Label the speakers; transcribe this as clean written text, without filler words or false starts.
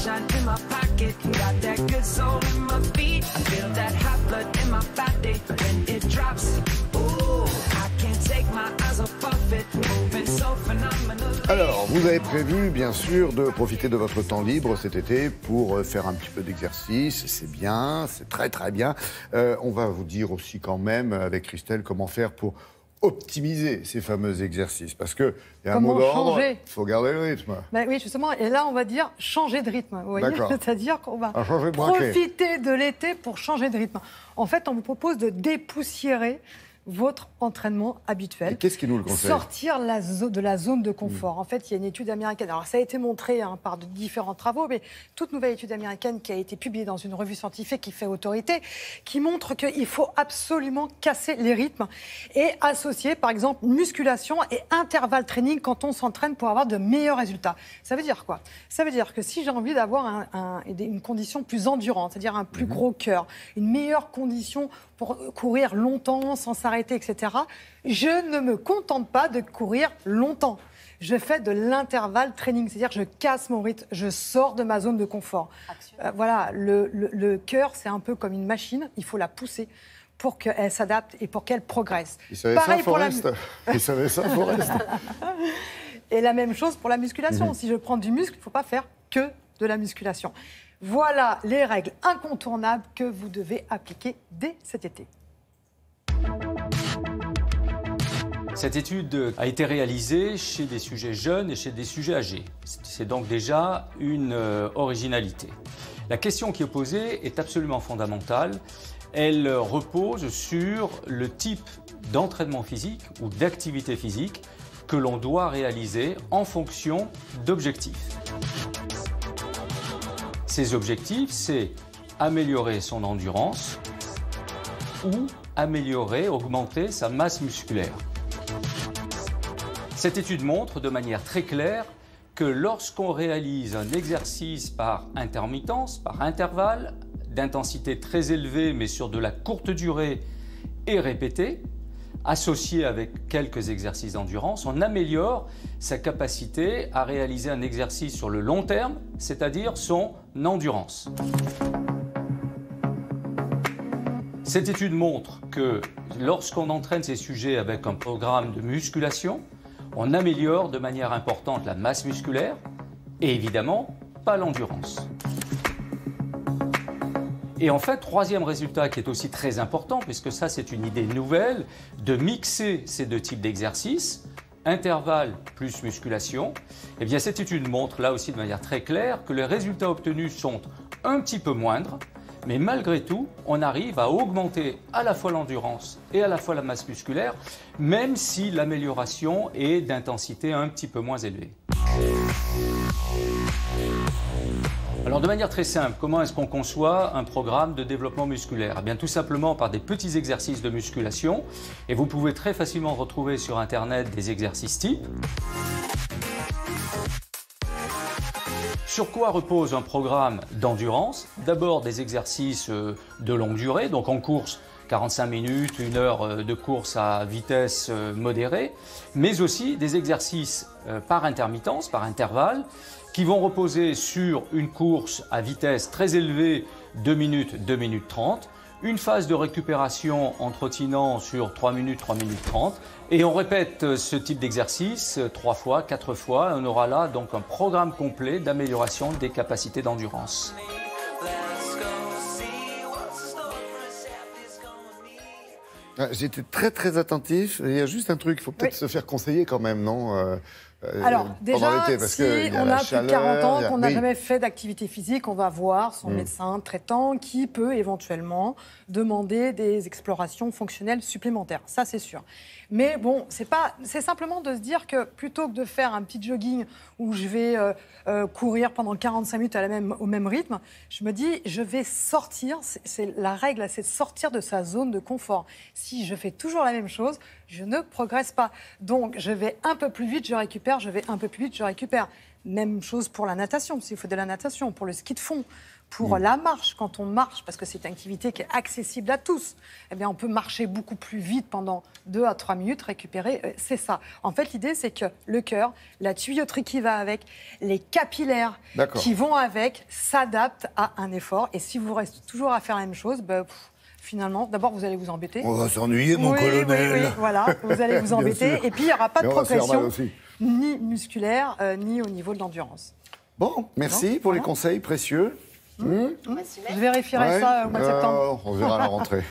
Speaker 1: sunshine in my pocket, got that good soul in my feet. I feel that hot blood in my body when it drops. Ooh, I can't take my eyes off of it, moving so phenomenally.
Speaker 2: Alors, vous avez prévu, bien sûr, de profiter de votre temps libre cet été pour faire un petit peu d'exercice. C'est bien, c'est très très bien. On va vous dire aussi quand même, avec Christelle, comment faire pour optimiser ces fameux exercices. Parce qu'il y a un mot d'ordre, il faut garder le rythme.
Speaker 3: Ben oui, justement, et là, on va dire changer de rythme. Vous voyez, c'est-à-dire qu'on va profiter de l'été pour changer de rythme. En fait, on vous propose de dépoussiérer votre entraînement habituel.
Speaker 2: Qu'est-ce qui nous le conseille?
Speaker 3: Sortir de la zone de confort. En fait, il y a une étude américaine. Alors, ça a été montré par de différents travaux, mais toute nouvelle étude américaine qui a été publiée dans une revue scientifique qui fait autorité, qui montre qu'il faut absolument casser les rythmes et associer, par exemple, musculation et intervalle training quand on s'entraîne pour avoir de meilleurs résultats. Ça veut dire quoi? Ça veut dire que si j'ai envie d'avoir une condition plus endurante, c'est-à-dire un plus gros cœur, une meilleure condition pour courir longtemps sans s'arrêter, etc., je ne me contente pas de courir longtemps. Je fais de l'intervalle training, c'est-à-dire que je casse mon rythme, je sors de ma zone de confort. Voilà, le cœur, c'est un peu comme une machine, il faut la pousser pour qu'elle s'adapte et pour qu'elle progresse.
Speaker 2: Il savait ça, Forrest. Il savait ça, Forrest.
Speaker 3: Et la même chose pour la musculation. Si je prends du muscle, il ne faut pas faire que de la musculation. Voilà les règles incontournables que vous devez appliquer dès cet été.
Speaker 4: Cette étude a été réalisée chez des sujets jeunes et chez des sujets âgés. C'est donc déjà une originalité. La question qui est posée est absolument fondamentale. Elle repose sur le type d'entraînement physique ou d'activité physique que l'on doit réaliser en fonction d'objectifs. Ces objectifs, c'est améliorer son endurance ou améliorer, augmenter sa masse musculaire. Cette étude montre de manière très claire que lorsqu'on réalise un exercice par intermittence, par intervalle, d'intensité très élevée mais sur de la courte durée et répétée, associé avec quelques exercices d'endurance, on améliore sa capacité à réaliser un exercice sur le long terme, c'est-à-dire son endurance. Cette étude montre que lorsqu'on entraîne ces sujets avec un programme de musculation, on améliore de manière importante la masse musculaire et évidemment pas l'endurance. Et en fait, troisième résultat qui est aussi très important, puisque ça c'est une idée nouvelle, de mixer ces deux types d'exercices, intervalle plus musculation, eh bien cette étude montre là aussi de manière très claire que les résultats obtenus sont un petit peu moindres, mais malgré tout, on arrive à augmenter à la fois l'endurance et à la fois la masse musculaire, même si l'amélioration est d'intensité un petit peu moins élevée. Alors de manière très simple, comment est-ce qu'on conçoit un programme de développement musculaire? Eh bien tout simplement par des petits exercices de musculation, et vous pouvez très facilement retrouver sur internet des exercices types. Sur quoi repose un programme d'endurance? D'abord des exercices de longue durée, donc en course 45 minutes, 1 heure de course à vitesse modérée, mais aussi des exercices par intermittence, par intervalle, qui vont reposer sur une course à vitesse très élevée, 2 minutes, 2 minutes 30, une phase de récupération en trottinant sur 3 minutes, 3 minutes 30, et on répète ce type d'exercice 3 fois, 4 fois, et on aura là donc un programme complet d'amélioration des capacités d'endurance.
Speaker 2: J'étais très très attentif. Il y a juste un truc, il faut peut-être se faire conseiller quand même, non?
Speaker 3: Alors déjà,
Speaker 2: parce
Speaker 3: si on a plus de 40 ans, qu'on n'a jamais fait d'activité physique, on va voir son médecin traitant qui peut éventuellement demander des explorations fonctionnelles supplémentaires. Ça, c'est sûr. Mais bon, c'est simplement de se dire que plutôt que de faire un petit jogging où je vais courir pendant 45 minutes au même rythme, je me dis, je vais sortir, la règle, c'est de sortir de sa zone de confort. Si je fais toujours la même chose, je ne progresse pas. Donc, je vais un peu plus vite, je récupère, je vais un peu plus vite, je récupère. Même chose pour la natation, s'il faut de la natation, pour le ski de fond, pour la marche, quand on marche, parce que c'est une activité qui est accessible à tous, eh bien, on peut marcher beaucoup plus vite pendant 2 à 3 minutes, récupérer, c'est ça. En fait, l'idée, c'est que le cœur, la tuyauterie qui va avec, les capillaires qui vont avec, s'adaptent à un effort. Et si vous restez toujours à faire la même chose, finalement, d'abord, vous allez vous embêter.
Speaker 2: On va s'ennuyer, mon colonel.
Speaker 3: Oui, voilà, vous allez vous embêter. Et puis, il n'y aura pas de progression, ni musculaire, ni au niveau de l'endurance.
Speaker 2: Bon, merci pour les conseils précieux.
Speaker 3: Je vérifierai ça au mois de septembre.
Speaker 2: On verra à la rentrée.